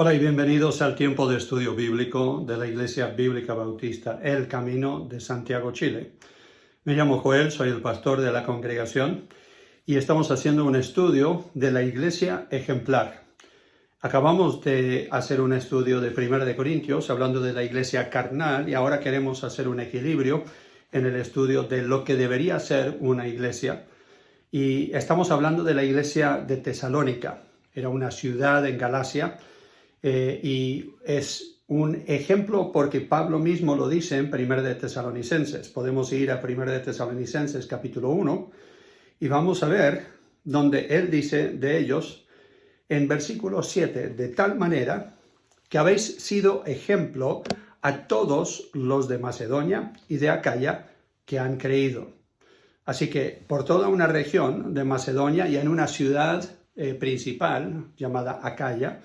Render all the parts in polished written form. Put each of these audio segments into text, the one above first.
Hola y bienvenidos al tiempo de estudio bíblico de la Iglesia Bíblica Bautista El Camino de Santiago, Chile. Me llamo Joel, soy el pastor de la congregación y estamos haciendo un estudio de la Iglesia Ejemplar. Acabamos de hacer un estudio de 1 de Corintios hablando de la Iglesia carnal y ahora queremos hacer un equilibrio en el estudio de lo que debería ser una iglesia. Y estamos hablando de la Iglesia de Tesalónica. Era una ciudad en Galacia. Y es un ejemplo porque Pablo mismo lo dice en 1 de Tesalonicenses. Podemos ir a 1 de Tesalonicenses capítulo 1 y vamos a ver donde él dice de ellos en versículo 7, de tal manera que habéis sido ejemplo a todos los de Macedonia y de Acaya que han creído. Así que por toda una región de Macedonia y en una ciudad principal llamada Acaya.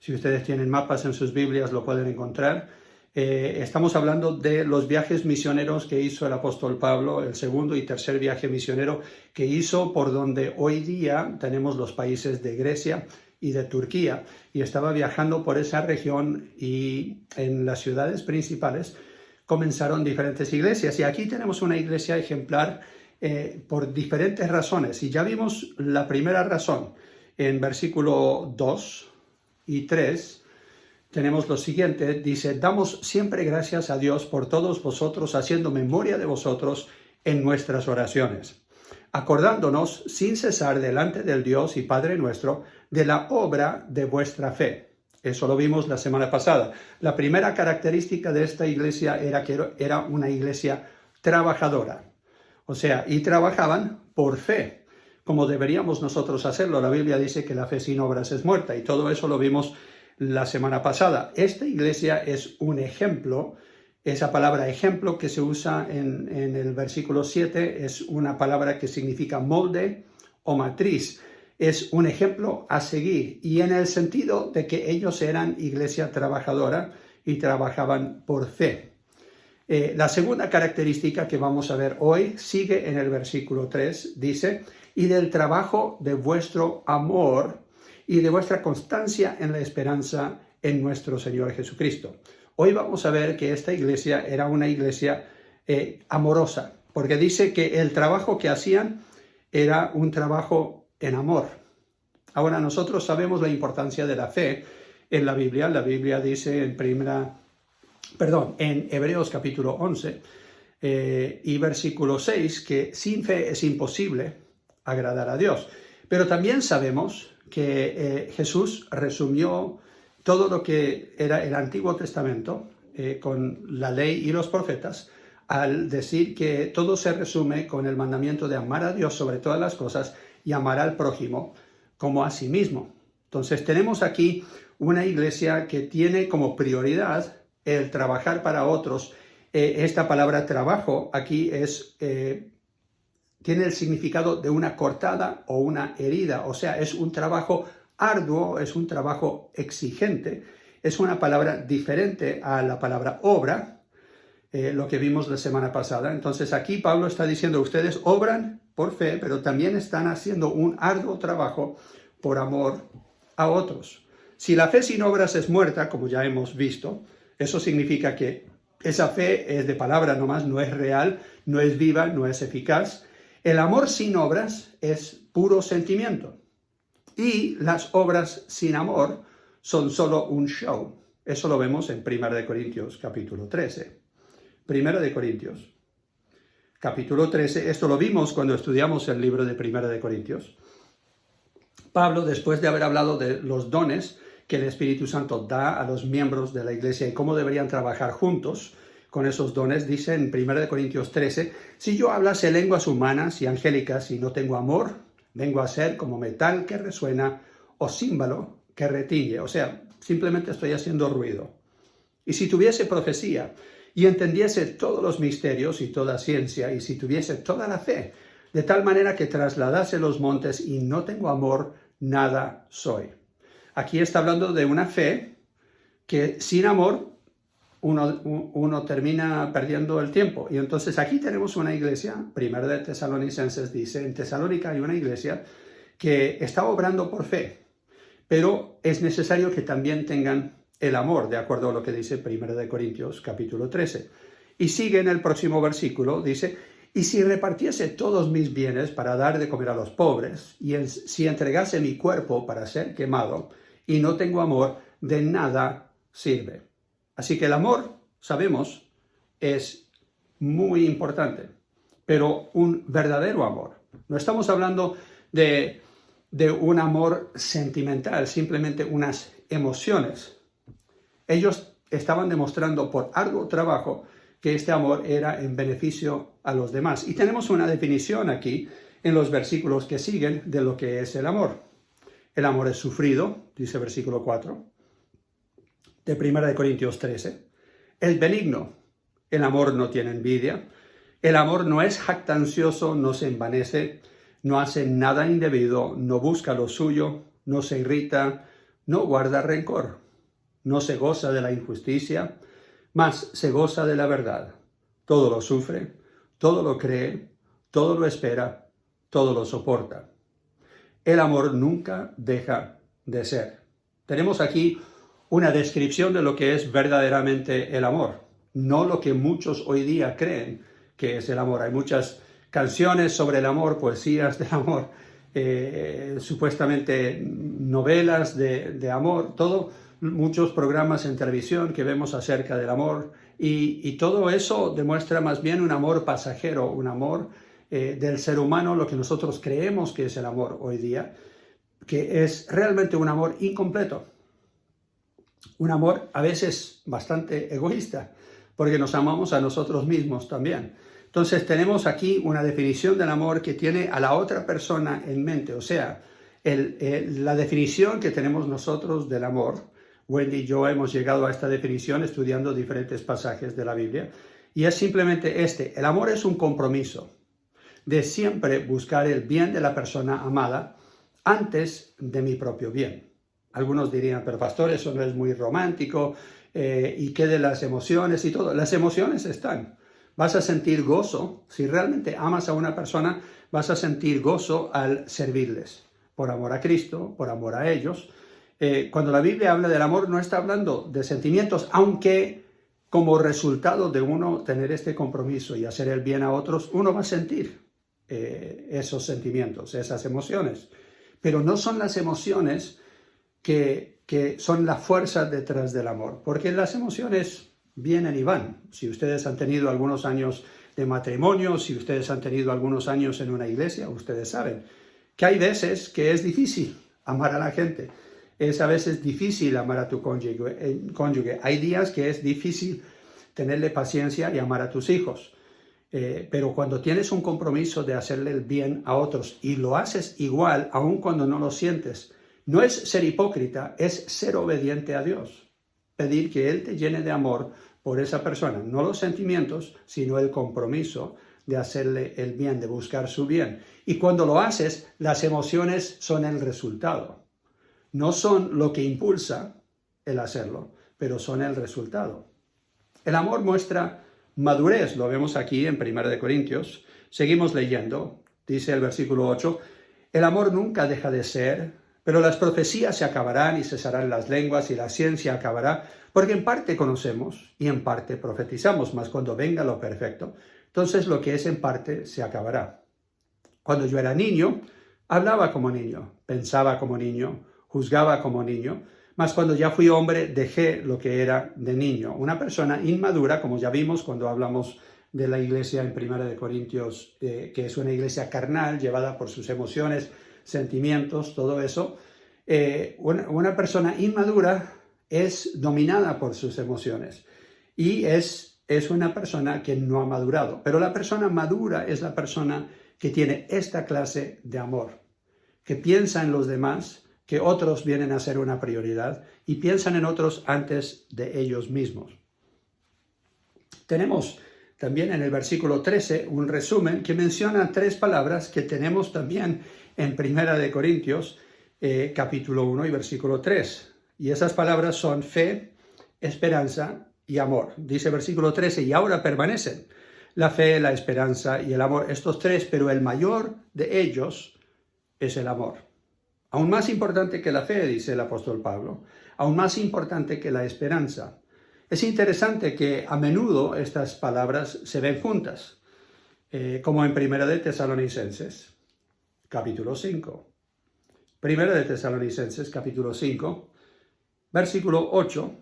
Si ustedes tienen mapas en sus Biblias lo pueden encontrar. Estamos hablando de los viajes misioneros que hizo el apóstol Pablo, el segundo y tercer viaje misionero que hizo por donde hoy día tenemos los países de Grecia y de Turquía. Y estaba viajando por esa región y en las ciudades principales comenzaron diferentes iglesias. Y aquí tenemos una iglesia ejemplar por diferentes razones. Y ya vimos la primera razón en versículo 2. Y 3, tenemos lo siguiente, dice, damos siempre gracias a Dios por todos vosotros, haciendo memoria de vosotros en nuestras oraciones, acordándonos sin cesar delante del Dios y Padre nuestro de la obra de vuestra fe. Eso lo vimos la semana pasada. La primera característica de esta iglesia era que era una iglesia trabajadora. O sea, y trabajaban por fe, como deberíamos nosotros hacerlo. La Biblia dice que la fe sin obras es muerta y todo eso lo vimos la semana pasada. Esta iglesia es un ejemplo. Esa palabra ejemplo que se usa en el versículo 7 es una palabra que significa molde o matriz. Es un ejemplo a seguir y en el sentido de que ellos eran iglesia trabajadora y trabajaban por fe. La segunda característica que vamos a ver hoy sigue en el versículo 3, dice, y del trabajo de vuestro amor y de vuestra constancia en la esperanza en nuestro Señor Jesucristo. Hoy vamos a ver que esta iglesia era una iglesia amorosa, porque dice que el trabajo que hacían era un trabajo en amor. Ahora nosotros sabemos la importancia de la fe en la Biblia. La Biblia dice en Hebreos capítulo 11 y versículo 6 que sin fe es imposible agradar a Dios. Pero también sabemos que Jesús resumió todo lo que era el Antiguo Testamento con la ley y los profetas al decir que todo se resume con el mandamiento de amar a Dios sobre todas las cosas y amar al prójimo como a sí mismo. Entonces tenemos aquí una iglesia que tiene como prioridad el trabajar para otros. Esta palabra trabajo aquí tiene el significado de una cortada o una herida, o sea, es un trabajo arduo, es un trabajo exigente, es una palabra diferente a la palabra obra, lo que vimos la semana pasada. Entonces aquí Pablo está diciendo, ustedes obran por fe, pero también están haciendo un arduo trabajo por amor a otros. Si la fe sin obras es muerta, como ya hemos visto, eso significa que esa fe es de palabra nomás, no es real, no es viva, no es eficaz. El amor sin obras es puro sentimiento y las obras sin amor son solo un show. Eso lo vemos en 1 de Corintios capítulo 13. 1 de Corintios capítulo 13, esto lo vimos cuando estudiamos el libro de 1 de Corintios. Pablo, después de haber hablado de los dones que el Espíritu Santo da a los miembros de la iglesia y cómo deberían trabajar juntos con esos dones, dice en 1 Corintios 13, si yo hablase lenguas humanas y angélicas y no tengo amor, vengo a ser como metal que resuena o címbalo que retiñe. O sea, simplemente estoy haciendo ruido. Y si tuviese profecía y entendiese todos los misterios y toda ciencia, y si tuviese toda la fe, de tal manera que trasladase los montes y no tengo amor, nada soy. Aquí está hablando de una fe que sin amor uno termina perdiendo el tiempo. Y entonces aquí tenemos una iglesia, 1 de Tesalonicenses dice, en Tesalónica hay una iglesia que está obrando por fe, pero es necesario que también tengan el amor, de acuerdo a lo que dice 1 Corintios capítulo 13. Y sigue en el próximo versículo, dice, y si repartiese todos mis bienes para dar de comer a los pobres, y si entregase mi cuerpo para ser quemado, y no tengo amor, de nada sirve. Así que el amor, sabemos, es muy importante, pero un verdadero amor. No estamos hablando de un amor sentimental, simplemente unas emociones. Ellos estaban demostrando por arduo trabajo que este amor era en beneficio a los demás. Y tenemos una definición aquí en los versículos que siguen de lo que es el amor. El amor es sufrido, dice versículo 4, de 1 Corintios 13. Es benigno, el amor no tiene envidia, el amor no es jactancioso, no se envanece, no hace nada indebido, no busca lo suyo, no se irrita, no guarda rencor, no se goza de la injusticia, mas se goza de la verdad. Todo lo sufre, todo lo cree, todo lo espera, todo lo soporta. El amor nunca deja de ser. Tenemos aquí una descripción de lo que es verdaderamente el amor, no lo que muchos hoy día creen que es el amor. Hay muchas canciones sobre el amor, poesías del amor, supuestamente novelas de amor, muchos programas en televisión que vemos acerca del amor, y todo eso demuestra más bien un amor pasajero, un amor del ser humano, lo que nosotros creemos que es el amor hoy día, que es realmente un amor incompleto, un amor a veces bastante egoísta, porque nos amamos a nosotros mismos también. Entonces tenemos aquí una definición del amor que tiene a la otra persona en mente, o sea, la definición que tenemos nosotros del amor. Wendy y yo hemos llegado a esta definición estudiando diferentes pasajes de la Biblia, y es simplemente el amor es un compromiso de siempre buscar el bien de la persona amada antes de mi propio bien. Algunos dirían, pero pastor, eso no es muy romántico, y qué de las emociones y todo. Las emociones están. Vas a sentir gozo, si realmente amas a una persona, vas a sentir gozo al servirles, por amor a Cristo, por amor a ellos. Cuando la Biblia habla del amor, no está hablando de sentimientos, aunque como resultado de uno tener este compromiso y hacer el bien a otros, uno va a sentir esos sentimientos, esas emociones. Pero no son las emociones que son la fuerza detrás del amor, porque las emociones vienen y van. Si ustedes han tenido algunos años de matrimonio, si ustedes han tenido algunos años en una iglesia, ustedes saben que hay veces que es difícil amar a la gente. Es a veces difícil amar a tu cónyuge. Hay días que es difícil tenerle paciencia y amar a tus hijos. Pero cuando tienes un compromiso de hacerle el bien a otros y lo haces igual, aun cuando no lo sientes, no es ser hipócrita, es ser obediente a Dios. Pedir que Él te llene de amor por esa persona, no los sentimientos, sino el compromiso de hacerle el bien, de buscar su bien. Y cuando lo haces, las emociones son el resultado. No son lo que impulsa el hacerlo, pero son el resultado. El amor muestra madurez, lo vemos aquí en 1 Corintios. Seguimos leyendo, dice el versículo 8, el amor nunca deja de ser, pero las profecías se acabarán y cesarán las lenguas y la ciencia acabará, porque en parte conocemos y en parte profetizamos, mas cuando venga lo perfecto, entonces lo que es en parte se acabará. Cuando yo era niño, hablaba como niño, pensaba como niño, juzgaba como niño, mas cuando ya fui hombre dejé lo que era de niño. Una persona inmadura, como ya vimos cuando hablamos de la iglesia en 1 Corintios, que es una iglesia carnal, llevada por sus emociones, sentimientos, todo eso. Una persona inmadura es dominada por sus emociones y es una persona que no ha madurado. Pero la persona madura es la persona que tiene esta clase de amor, que piensa en los demás, que otros vienen a ser una prioridad y piensan en otros antes de ellos mismos. Tenemos también en el versículo 13 un resumen que menciona 3 palabras que tenemos también en 1 Corintios, capítulo 1 y versículo 3. Y esas palabras son fe, esperanza y amor. Dice versículo 13, y ahora permanecen la fe, la esperanza y el amor. Estos 3, pero el mayor de ellos es el amor. Aún más importante que la fe, dice el apóstol Pablo, aún más importante que la esperanza. Es interesante que a menudo estas palabras se ven juntas, como en 1 de Tesalonicenses, capítulo 5. 1 de Tesalonicenses, capítulo 5, versículo 8.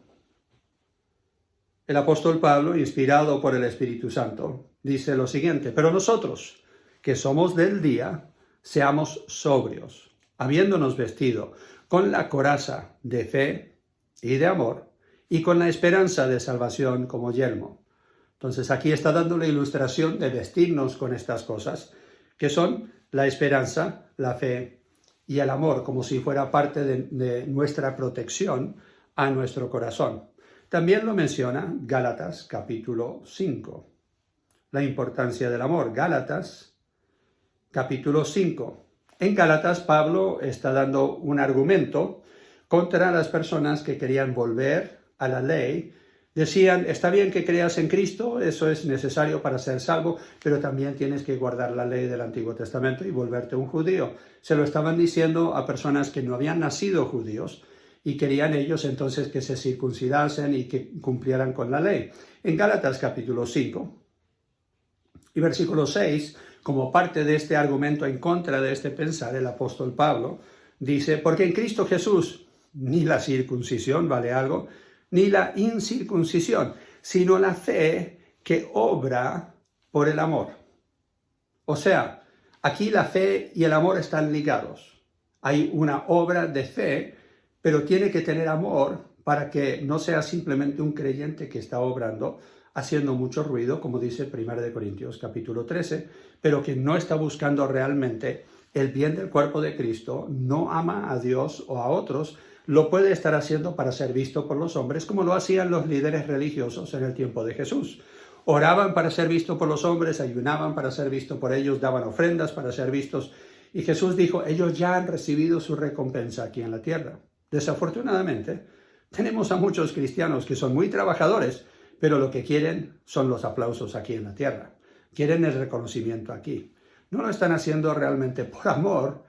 El apóstol Pablo, inspirado por el Espíritu Santo, dice lo siguiente: pero nosotros, que somos del día, seamos sobrios, habiéndonos vestido con la coraza de fe y de amor, y con la esperanza de salvación como yelmo. Entonces aquí está dando la ilustración de vestirnos con estas cosas, que son la esperanza, la fe y el amor, como si fuera parte de nuestra protección a nuestro corazón. También lo menciona Gálatas capítulo 5, la importancia del amor. Gálatas capítulo 5. En Gálatas, Pablo está dando un argumento contra las personas que querían volver a la ley. Decían, está bien que creas en Cristo, eso es necesario para ser salvo, pero también tienes que guardar la ley del Antiguo Testamento y volverte un judío. Se lo estaban diciendo a personas que no habían nacido judíos y querían ellos entonces que se circuncidasen y que cumplieran con la ley. En Gálatas capítulo 5 y versículo 6, como parte de este argumento en contra de este pensar, el apóstol Pablo dice, porque en Cristo Jesús ni la circuncisión vale algo, ni la incircuncisión, sino la fe que obra por el amor. O sea, aquí la fe y el amor están ligados. Hay una obra de fe, pero tiene que tener amor para que no sea simplemente un creyente que está obrando, haciendo mucho ruido, como dice 1 de Corintios capítulo 13, pero que no está buscando realmente el bien del cuerpo de Cristo, no ama a Dios o a otros, lo puede estar haciendo para ser visto por los hombres, como lo hacían los líderes religiosos en el tiempo de Jesús. Oraban para ser visto por los hombres, ayunaban para ser visto por ellos, daban ofrendas para ser vistos. Y Jesús dijo, ellos ya han recibido su recompensa aquí en la tierra. Desafortunadamente, tenemos a muchos cristianos que son muy trabajadores, pero lo que quieren son los aplausos aquí en la tierra. Quieren el reconocimiento aquí. No lo están haciendo realmente por amor,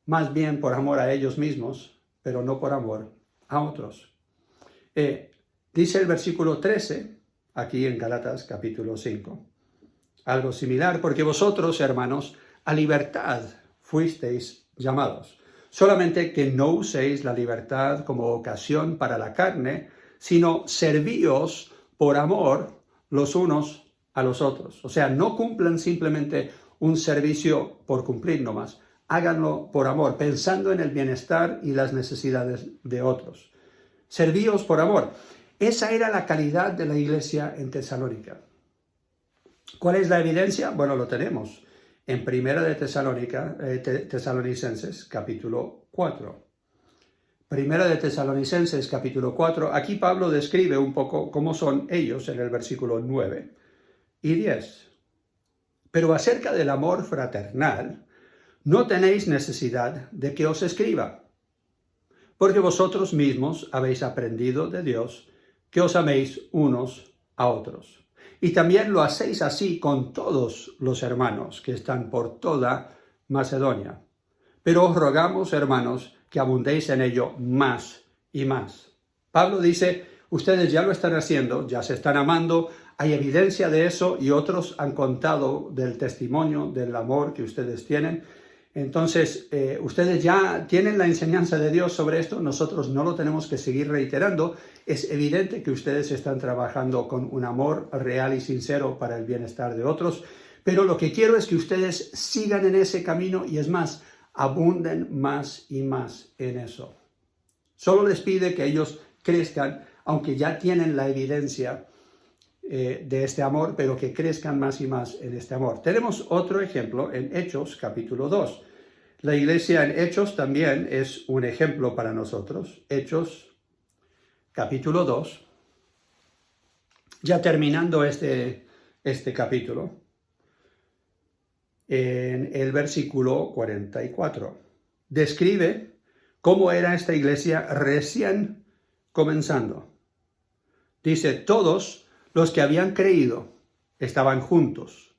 más bien por amor a ellos mismos, pero no por amor a otros. Dice el versículo 13, aquí en Gálatas capítulo 5, algo similar, porque vosotros, hermanos, a libertad fuisteis llamados, solamente que no uséis la libertad como ocasión para la carne, sino servíos por amor los unos a los otros. O sea, no cumplan simplemente un servicio por cumplir nomás, háganlo por amor, pensando en el bienestar y las necesidades de otros. Servíos por amor. Esa era la calidad de la iglesia en Tesalónica. ¿Cuál es la evidencia? Bueno, lo tenemos en 1 de Tesalonicenses, capítulo 4. 1 de Tesalonicenses, capítulo 4. Aquí Pablo describe un poco cómo son ellos en el versículo 9 y 10. Pero acerca del amor fraternal, no tenéis necesidad de que os escriba, porque vosotros mismos habéis aprendido de Dios que os améis unos a otros. Y también lo hacéis así con todos los hermanos que están por toda Macedonia. Pero os rogamos, hermanos, que abundéis en ello más y más. Pablo dice, ustedes ya lo están haciendo, ya se están amando, hay evidencia de eso y otros han contado del testimonio, del amor que ustedes tienen. Entonces, ustedes ya tienen la enseñanza de Dios sobre esto, nosotros no lo tenemos que seguir reiterando. Es evidente que ustedes están trabajando con un amor real y sincero para el bienestar de otros, pero lo que quiero es que ustedes sigan en ese camino y es más, abunden más y más en eso. Solo les pide que ellos crezcan, aunque ya tienen la evidencia de este amor, pero que crezcan más y más en este amor. Tenemos otro ejemplo en Hechos, capítulo 2. La iglesia en Hechos también es un ejemplo para nosotros. Hechos, capítulo 2. Ya terminando este capítulo, en el versículo 44, describe cómo era esta iglesia recién comenzando. Dice, todos los que habían creído estaban juntos,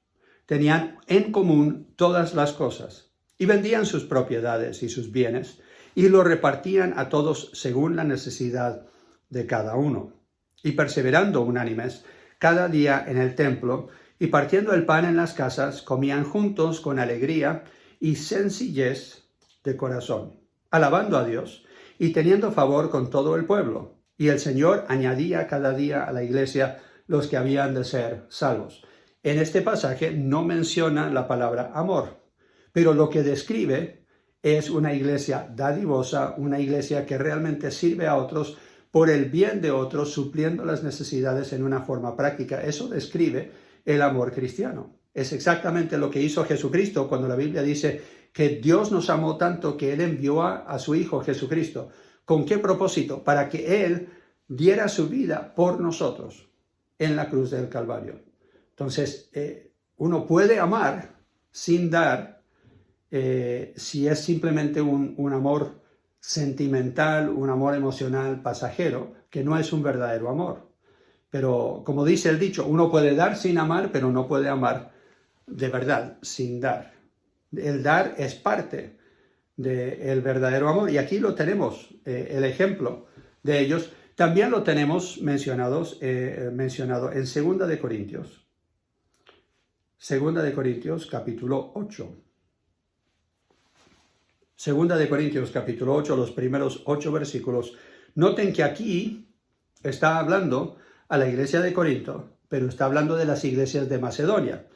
tenían en común todas las cosas y vendían sus propiedades y sus bienes y lo repartían a todos según la necesidad de cada uno. Y perseverando unánimes cada día en el templo y partiendo el pan en las casas, comían juntos con alegría y sencillez de corazón, alabando a Dios y teniendo favor con todo el pueblo. Y el Señor añadía cada día a la iglesia los que habían de ser salvos. En este pasaje no menciona la palabra amor, pero lo que describe es una iglesia dadivosa, una iglesia que realmente sirve a otros por el bien de otros, supliendo las necesidades en una forma práctica. Eso describe el amor cristiano. Es exactamente lo que hizo Jesucristo cuando la Biblia dice que Dios nos amó tanto que Él envió a su Hijo Jesucristo. ¿Con qué propósito? Para que Él diera su vida por nosotros en la cruz del Calvario. Entonces, uno puede amar sin dar si es simplemente un amor sentimental, un amor emocional pasajero, que no es un verdadero amor. Pero como dice el dicho, uno puede dar sin amar, pero no puede amar de verdad sin dar. El dar es parte del verdadero amor y aquí lo tenemos, el ejemplo de ellos. También lo tenemos mencionado en 2 de Corintios. 2 de Corintios capítulo 8. 2 de Corintios capítulo 8, los primeros 8 versículos. Noten que aquí está hablando a la iglesia de Corinto, pero está hablando de las iglesias de Macedonia.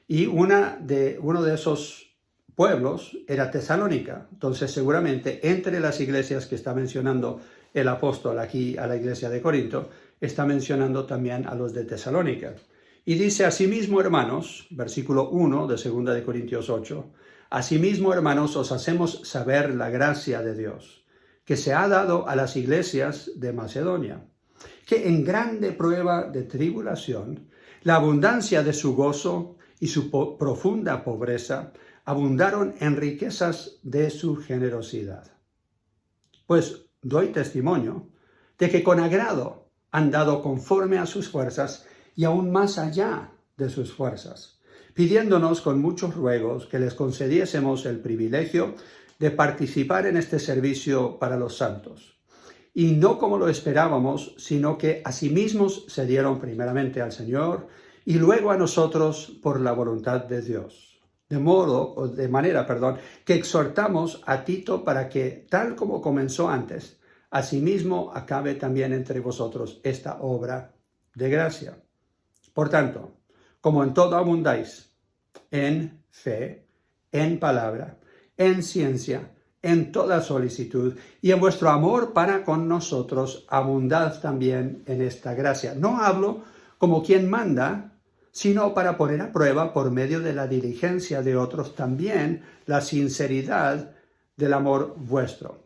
Y uno de esos pueblos era Tesalónica. Entonces seguramente entre las iglesias que está mencionando el apóstol aquí a la iglesia de Corinto, está mencionando también a los de Tesalónica. Y dice, asimismo, hermanos, versículo 1 de 2 de Corintios 8, asimismo, hermanos, os hacemos saber la gracia de Dios, que se ha dado a las iglesias de Macedonia, que en grande prueba de tribulación, la abundancia de su gozo y su profunda pobreza abundaron en riquezas de su generosidad. Pues doy testimonio de que con agrado han dado conforme a sus fuerzas y aún más allá de sus fuerzas, pidiéndonos con muchos ruegos que les concediésemos el privilegio de participar en este servicio para los santos. Y no como lo esperábamos, sino que asimismo se dieron primeramente al Señor y luego a nosotros por la voluntad de Dios. De manera, que exhortamos a Tito para que, tal como comenzó antes, asimismo acabe también entre vosotros esta obra de gracia. Por tanto, como en todo abundáis, en fe, en palabra, en ciencia, en toda solicitud, y en vuestro amor para con nosotros, abundad también en esta gracia. No hablo como quien manda, sino para poner a prueba por medio de la diligencia de otros también la sinceridad del amor vuestro.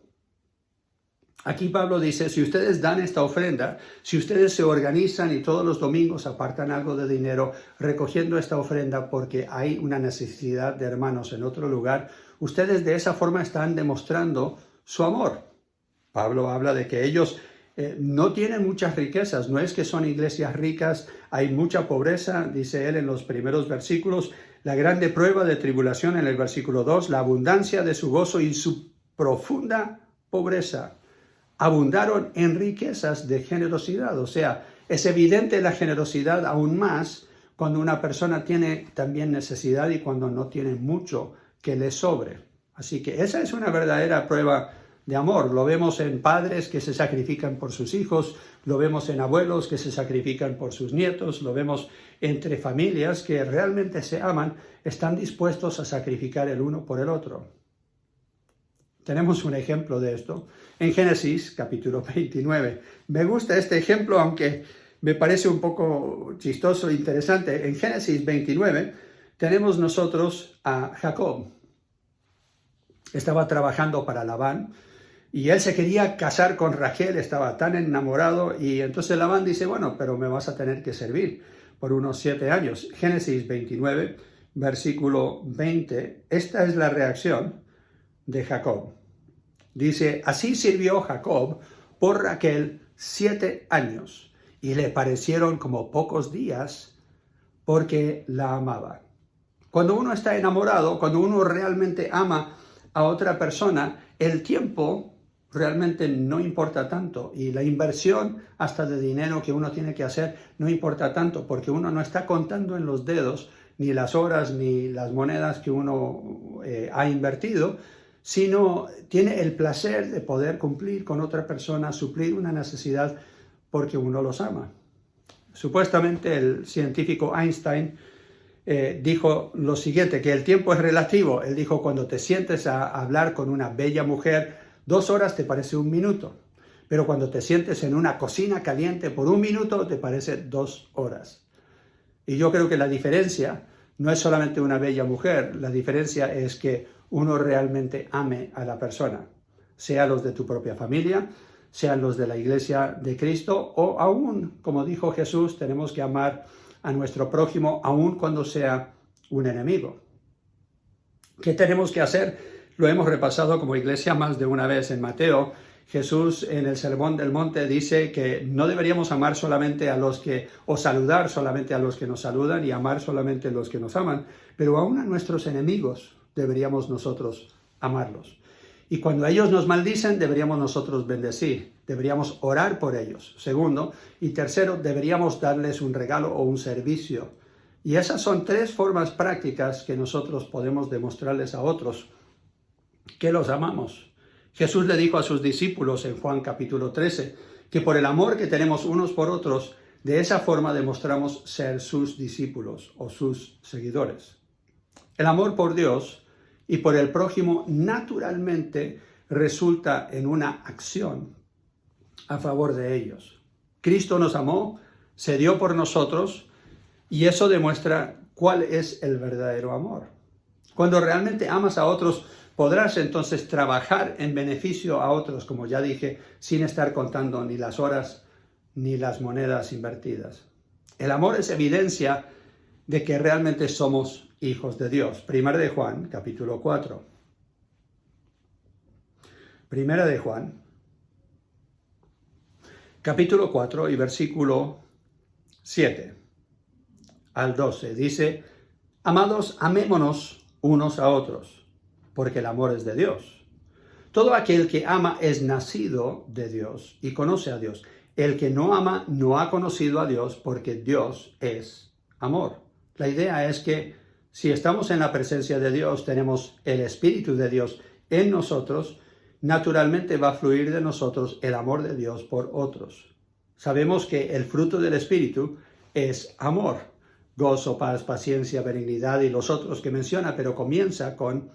Aquí Pablo dice, si ustedes dan esta ofrenda, si ustedes se organizan y todos los domingos apartan algo de dinero recogiendo esta ofrenda porque hay una necesidad de hermanos en otro lugar, ustedes de esa forma están demostrando su amor. Pablo habla de que ellos no tienen muchas riquezas, no es que son iglesias ricas, hay mucha pobreza, dice él en los primeros versículos, la grande prueba de tribulación en el versículo 2, la abundancia de su gozo y su profunda pobreza. Abundaron en riquezas de generosidad, o sea, es evidente la generosidad aún más cuando una persona tiene también necesidad y cuando no tiene mucho que le sobre. Así que esa es una verdadera prueba de amor. Lo vemos en padres que se sacrifican por sus hijos, lo vemos en abuelos que se sacrifican por sus nietos, lo vemos entre familias que realmente se aman, están dispuestos a sacrificar el uno por el otro. Tenemos un ejemplo de esto en Génesis capítulo 29. Me gusta este ejemplo, aunque me parece un poco chistoso e interesante. En Génesis 29 tenemos nosotros a Jacob. Estaba trabajando para Labán y él se quería casar con Rachel, estaba tan enamorado y entonces Labán dice, bueno, pero me vas a tener que servir por unos 7 años. Génesis 29, versículo 20, esta es la reacción de Jacob. Dice, así sirvió Jacob por Rachel 7 años y le parecieron como pocos días porque la amaba. Cuando uno está enamorado, cuando uno realmente ama a otra persona, el tiempo realmente no importa tanto y la inversión hasta de dinero que uno tiene que hacer no importa tanto porque uno no está contando en los dedos ni las horas ni las monedas que uno ha invertido, sino tiene el placer de poder cumplir con otra persona, suplir una necesidad porque uno los ama. Supuestamente el científico Einstein dijo lo siguiente, que el tiempo es relativo. Él dijo, cuando te sientes a hablar con una bella mujer, 2 horas te parece 1 minuto, pero cuando te sientes en una cocina caliente por 1 minuto te parece 2 horas. Y yo creo que la diferencia no es solamente una bella mujer, la diferencia es que uno realmente ame a la persona, sea los de tu propia familia, sean los de la iglesia de Cristo, o aún, como dijo Jesús, tenemos que amar a nuestro prójimo aun cuando sea un enemigo. ¿Qué tenemos que hacer? Lo hemos repasado como iglesia más de una vez en Mateo. Jesús en el Sermón del Monte dice que no deberíamos amar solamente a los que, o saludar solamente a los que nos saludan y amar solamente a los que nos aman, pero aún a nuestros enemigos deberíamos nosotros amarlos. Y cuando ellos nos maldicen, deberíamos nosotros bendecir, deberíamos orar por ellos. Segundo, y tercero, deberíamos darles un regalo o un servicio. Y esas son 3 formas prácticas que nosotros podemos demostrarles a otros que los amamos. Jesús le dijo a sus discípulos en Juan capítulo 13 que por el amor que tenemos unos por otros, de esa forma demostramos ser sus discípulos o sus seguidores. El amor por Dios y por el prójimo naturalmente resulta en una acción a favor de ellos. Cristo nos amó, se dio por nosotros y eso demuestra cuál es el verdadero amor. Cuando realmente amas a otros, podrás entonces trabajar en beneficio a otros, como ya dije, sin estar contando ni las horas ni las monedas invertidas. El amor es evidencia de que realmente somos hijos de Dios. Primera de Juan, capítulo 4. Primera de Juan, capítulo 4 y versículo 7 al 12. Dice, amados, amémonos unos a otros, porque el amor es de Dios. Todo aquel que ama es nacido de Dios y conoce a Dios. El que no ama no ha conocido a Dios, porque Dios es amor. La idea es que si estamos en la presencia de Dios, tenemos el Espíritu de Dios en nosotros, naturalmente va a fluir de nosotros el amor de Dios por otros. Sabemos que el fruto del Espíritu es amor, gozo, paz, paciencia, benignidad y los otros que menciona, pero comienza con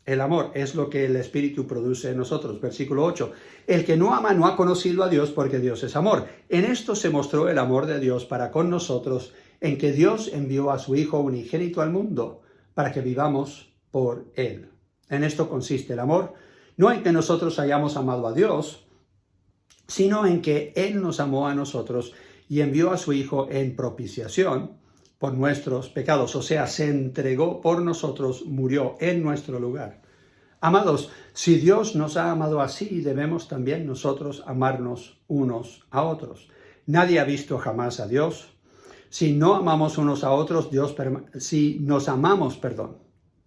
el amor. Es lo que el Espíritu produce en nosotros. Versículo 8. El que no ama no ha conocido a Dios, porque Dios es amor. En esto se mostró el amor de Dios para con nosotros, en que Dios envió a su Hijo unigénito al mundo para que vivamos por Él. En esto consiste el amor, no en que nosotros hayamos amado a Dios, sino en que Él nos amó a nosotros y envió a su Hijo en propiciación por nuestros pecados, o sea, se entregó por nosotros, murió en nuestro lugar. Amados, si Dios nos ha amado así, debemos también nosotros amarnos unos a otros. Nadie ha visto jamás a Dios. Si no amamos unos a otros, si nos amamos,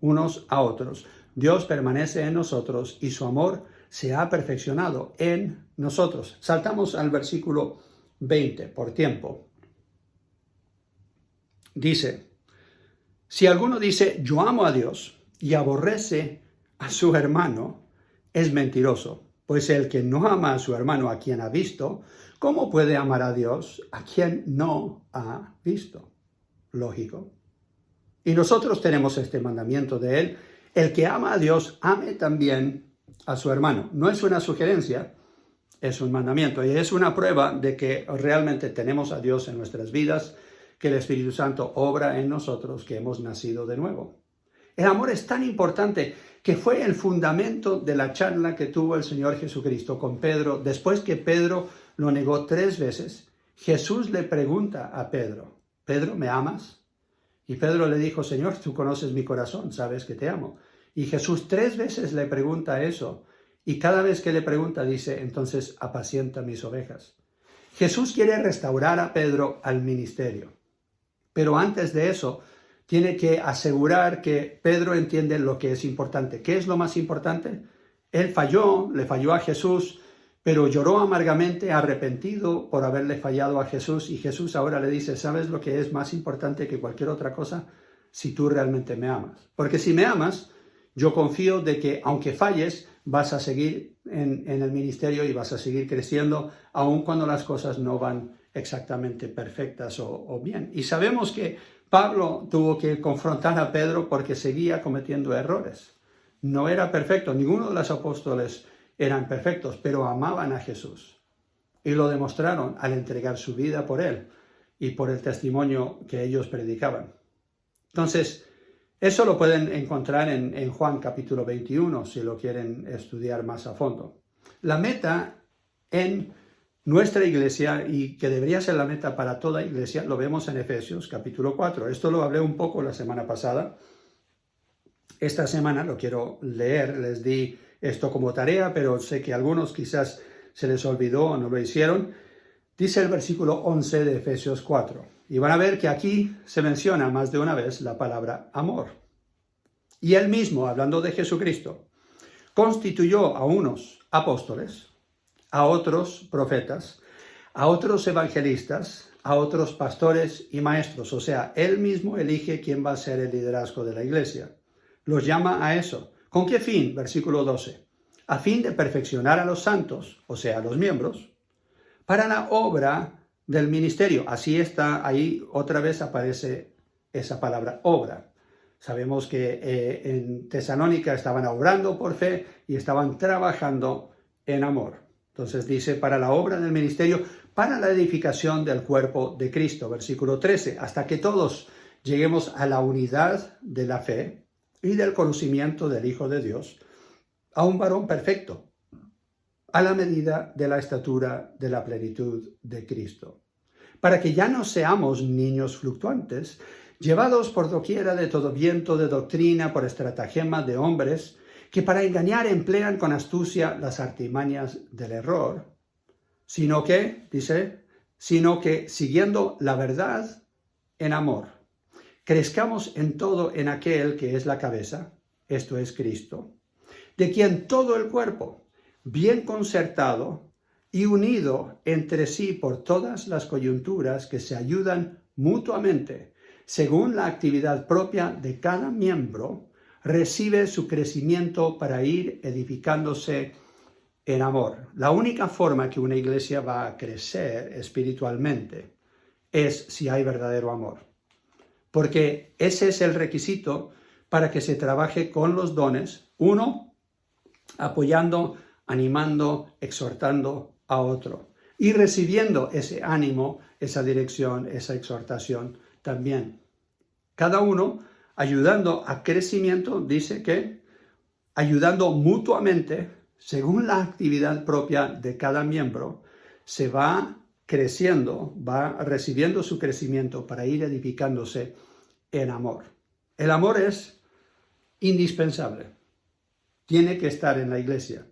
unos a otros, Dios permanece en nosotros y su amor se ha perfeccionado en nosotros. Saltamos al versículo 20 por tiempo. Dice, si alguno dice, yo amo a Dios y aborrece a su hermano, es mentiroso. Pues el que no ama a su hermano a quien ha visto, ¿cómo puede amar a Dios a quien no ha visto? Lógico. Y nosotros tenemos este mandamiento de él. El que ama a Dios, ame también a su hermano. No es una sugerencia, es un mandamiento. Y es una prueba de que realmente tenemos a Dios en nuestras vidas, que el Espíritu Santo obra en nosotros, que hemos nacido de nuevo. El amor es tan importante que fue el fundamento de la charla que tuvo el Señor Jesucristo con Pedro. Después que Pedro lo negó 3 veces, Jesús le pregunta a Pedro, ¿Pedro, me amas? Y Pedro le dijo, Señor, tú conoces mi corazón, sabes que te amo. Y Jesús 3 veces le pregunta eso. Y cada vez que le pregunta dice, entonces apacienta mis ovejas. Jesús quiere restaurar a Pedro al ministerio. Pero antes de eso, tiene que asegurar que Pedro entiende lo que es importante. ¿Qué es lo más importante? Él le falló a Jesús, pero lloró amargamente, arrepentido por haberle fallado a Jesús. Y Jesús ahora le dice, ¿sabes lo que es más importante que cualquier otra cosa? Si tú realmente me amas. Porque si me amas, yo confío de que aunque falles, vas a seguir en el ministerio y vas a seguir creciendo, aun cuando las cosas no van exactamente perfectas o bien. Y sabemos que Pablo tuvo que confrontar a Pedro porque seguía cometiendo errores. No era perfecto, ninguno de los apóstoles eran perfectos, pero amaban a Jesús. Y lo demostraron al entregar su vida por él y por el testimonio que ellos predicaban. Entonces, eso lo pueden encontrar en Juan capítulo 21, si lo quieren estudiar más a fondo. La meta en nuestra iglesia, y que debería ser la meta para toda iglesia, lo vemos en Efesios capítulo 4. Esto lo hablé un poco la semana pasada. Esta semana lo quiero leer, les di esto como tarea, pero sé que a algunos quizás se les olvidó o no lo hicieron. Dice el versículo 11 de Efesios 4. Y van a ver que aquí se menciona más de una vez la palabra amor. Y él mismo, hablando de Jesucristo, constituyó a unos apóstoles, a otros profetas, a otros evangelistas, a otros pastores y maestros. O sea, él mismo elige quién va a ser el liderazgo de la iglesia. Los llama a eso. ¿Con qué fin? Versículo 12. A fin de perfeccionar a los santos, o sea, a los miembros, para la obra del ministerio. Así está, ahí otra vez aparece esa palabra, obra. Sabemos que en Tesalónica estaban obrando por fe y estaban trabajando en amor. Entonces dice, para la obra del ministerio, para la edificación del cuerpo de Cristo. Versículo 13, hasta que todos lleguemos a la unidad de la fe y del conocimiento del Hijo de Dios, a un varón perfecto, a la medida de la estatura de la plenitud de Cristo, para que ya no seamos niños fluctuantes, llevados por doquiera de todo viento de doctrina, por estratagema de hombres, que para engañar emplean con astucia las artimañas del error, sino que, siguiendo la verdad en amor, crezcamos en todo en aquel que es la cabeza, esto es Cristo, de quien todo el cuerpo, bien concertado y unido entre sí por todas las coyunturas que se ayudan mutuamente, según la actividad propia de cada miembro, recibe su crecimiento para ir edificándose en amor. La única forma que una iglesia va a crecer espiritualmente es si hay verdadero amor, porque ese es el requisito para que se trabaje con los dones, uno, apoyando, animando, exhortando a otro y recibiendo ese ánimo, esa dirección, esa exhortación también. Cada uno ayudando a crecimiento, dice que ayudando mutuamente, según la actividad propia de cada miembro, se va creciendo, va recibiendo su crecimiento para ir edificándose en amor. El amor es indispensable, tiene que estar en la iglesia,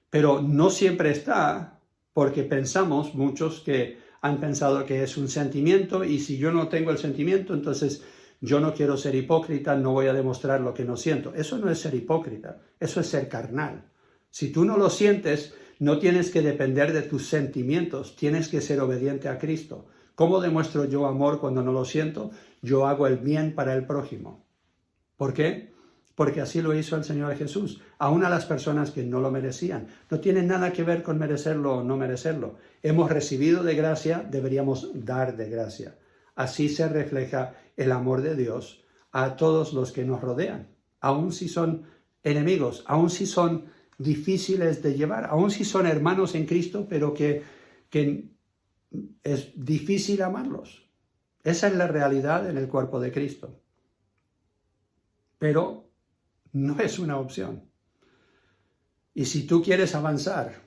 pero no siempre está, porque pensamos, muchos que han pensado que es un sentimiento, y si yo no tengo el sentimiento, entonces yo no quiero ser hipócrita, no voy a demostrar lo que no siento. Eso no es ser hipócrita, eso es ser carnal. Si tú no lo sientes, no tienes que depender de tus sentimientos, tienes que ser obediente a Cristo. ¿Cómo demuestro yo amor cuando no lo siento? Yo hago el bien para el prójimo. ¿Por qué? Porque así lo hizo el Señor Jesús, aún a las personas que no lo merecían. No tiene nada que ver con merecerlo o no merecerlo. Hemos recibido de gracia, deberíamos dar de gracia. Así se refleja el amor de Dios a todos los que nos rodean, aun si son enemigos, aun si son difíciles de llevar, aun si son hermanos en Cristo, pero que es difícil amarlos. Esa es la realidad en el cuerpo de Cristo. Pero no es una opción. Y si tú quieres avanzar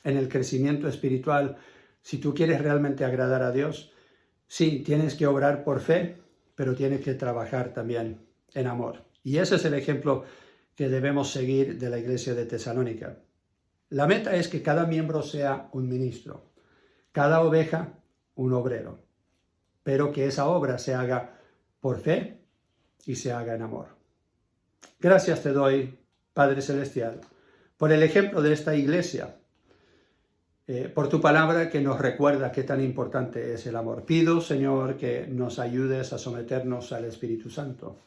en el crecimiento espiritual, si tú quieres realmente agradar a Dios, sí, tienes que obrar por fe, pero tienes que trabajar también en amor. Y ese es el ejemplo que debemos seguir de la iglesia de Tesalónica. La meta es que cada miembro sea un ministro, cada oveja un obrero, pero que esa obra se haga por fe y se haga en amor. Gracias te doy, Padre Celestial, por el ejemplo de esta iglesia, por tu palabra que nos recuerda qué tan importante es el amor. Pido, Señor, que nos ayudes a someternos al Espíritu Santo.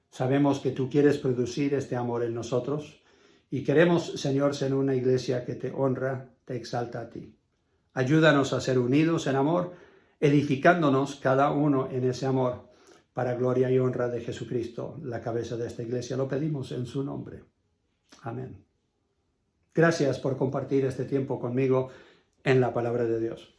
Sabemos que tú quieres producir este amor en nosotros y queremos, Señor, ser una iglesia que te honra, te exalta a ti. Ayúdanos a ser unidos en amor, edificándonos cada uno en ese amor, para gloria y honra de Jesucristo, la cabeza de esta iglesia. Lo pedimos en su nombre. Amén. Gracias por compartir este tiempo conmigo en la palabra de Dios.